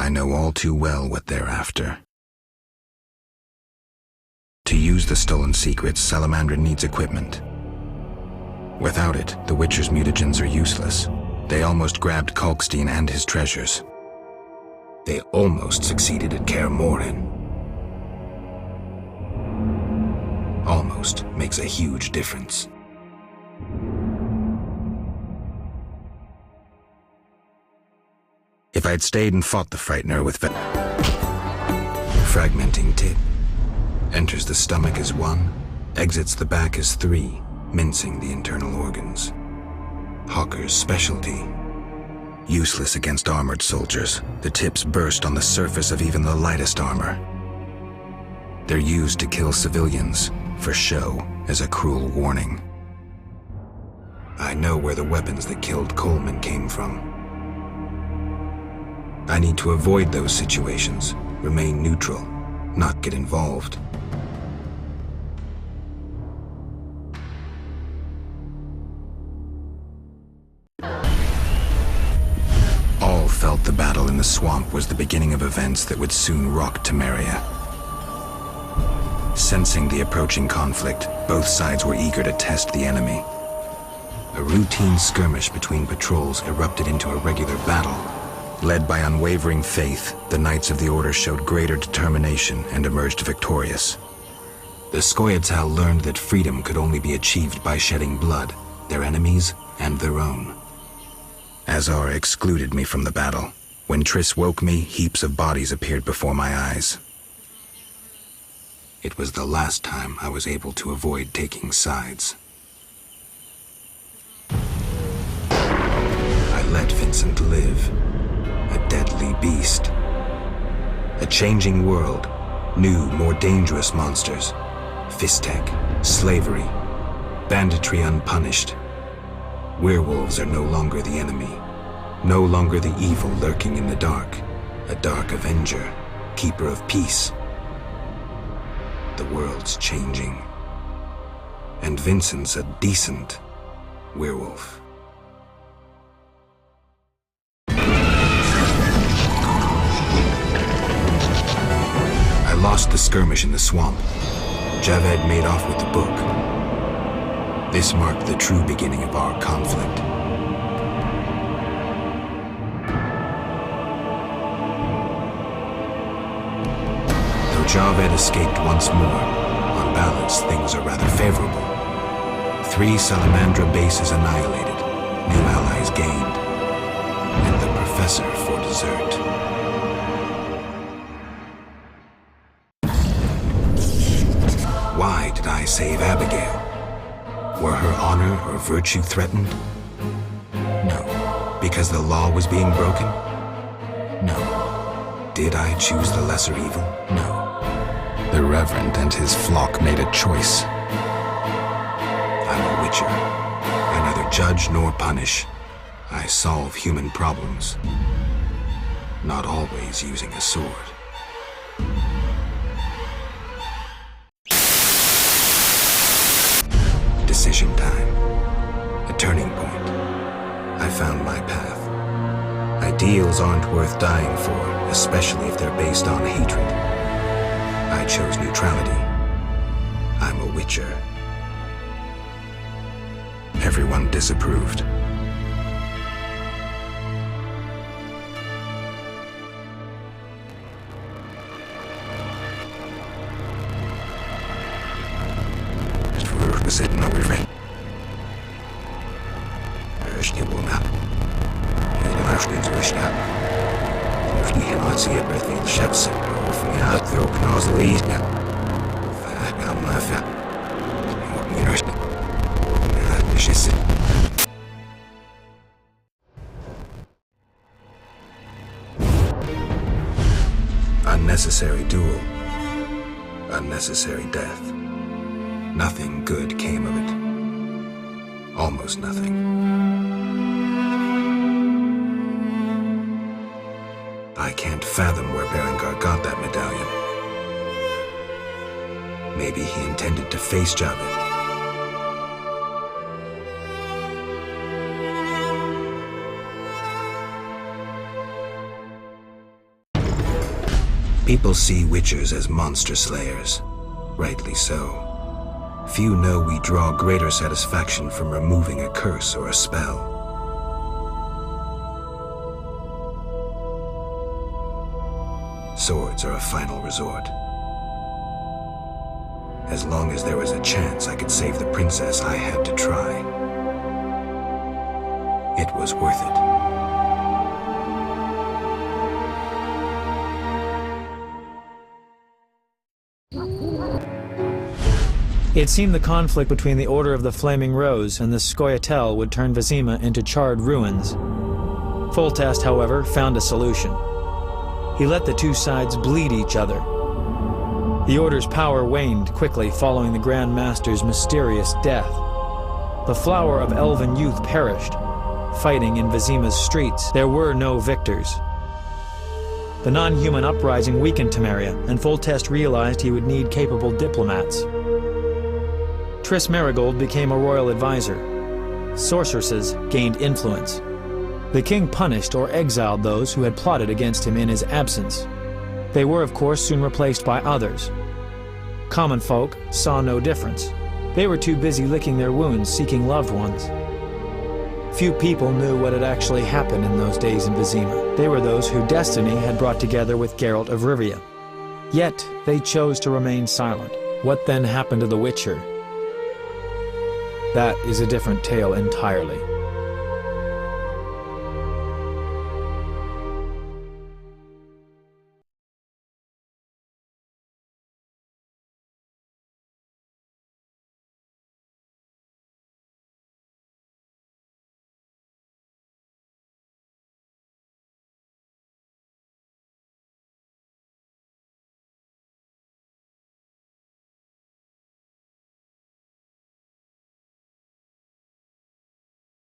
I know all too well what they're after. To use the stolen secrets, Salamandra needs equipment. Without it, the Witcher's mutagens are useless. They almost grabbed Kalkstein and his treasures. They almost succeeded at Kaer Morhen. Almost makes a huge difference. If I'd stayed and fought the Frightener with fragmenting tip. Enters the stomach as 1, exits the back as 3, mincing the internal organs. Hawker's specialty. Useless against armored soldiers, the tips burst on the surface of even the lightest armor. They're used to kill civilians, for show, as a cruel warning. I know where the weapons that killed Coleman came from. I need to avoid those situations, remain neutral, not get involved. All felt the battle in the swamp was the beginning of events that would soon rock Temeria. Sensing the approaching conflict, both sides were eager to test the enemy. A routine skirmish between patrols erupted into a regular battle. Led by unwavering faith, the Knights of the Order showed greater determination and emerged victorious. The Skoyatel learned that freedom could only be achieved by shedding blood, their enemies and their own. Azar excluded me from the battle. When Triss woke me, heaps of bodies appeared before my eyes. It was the last time I was able to avoid taking sides. I let Vincent live. A deadly beast. A changing world. New, more dangerous monsters. Fistek, slavery, banditry unpunished. Werewolves are no longer the enemy. No longer the evil lurking in the dark. A dark avenger, keeper of peace. The world's changing. And Vincent's a decent werewolf. I lost the skirmish in the swamp. Javed made off with the book. This marked the true beginning of our conflict. Though Javed escaped once more, on balance things are rather favorable. 3 Salamandra bases annihilated, new allies gained, and the Professor for dessert. Why did I save Abigail? Were her honor or virtue threatened? No. Because the law was being broken? No. Did I choose the lesser evil? No. The Reverend and his flock made a choice. I'm a witcher. I neither judge nor punish. I solve human problems. Not always using a sword. Decision time. A turning point. I found my path. Ideals aren't worth dying for, especially if they're based on hatred. I chose neutrality. I'm a witcher. Everyone disapproved. Sitting over here. There's no one up. And the last thing's wished up. There's no one see everything the ship said. From the out there, open all the leaves now. I'm laughing. You know, it's just unnecessary duel. Unnecessary death. Nothing good came of it. Almost nothing. I can't fathom where Berengar got that medallion. Maybe he intended to face Javed. People see witchers as monster slayers. Rightly so. Few know we draw greater satisfaction from removing a curse or a spell. Swords are a final resort. As long as there was a chance I could save the princess, I had to try. It was worth it. It seemed the conflict between the Order of the Flaming Rose and the Scoia'tael would turn Vizima into charred ruins. Foltest, however, found a solution. He let the two sides bleed each other. The Order's power waned quickly following the Grand Master's mysterious death. The flower of elven youth perished. Fighting in Vizima's streets, there were no victors. The non-human uprising weakened Temeria, and Foltest realized he would need capable diplomats. Triss Merigold became a royal advisor. Sorceresses gained influence. The king punished or exiled those who had plotted against him in his absence. They were, of course, soon replaced by others. Common folk saw no difference. They were too busy licking their wounds, seeking loved ones. Few people knew what had actually happened in those days in Vizima. They were those who destiny had brought together with Geralt of Rivia. Yet, they chose to remain silent. What then happened to the Witcher? That is a different tale entirely.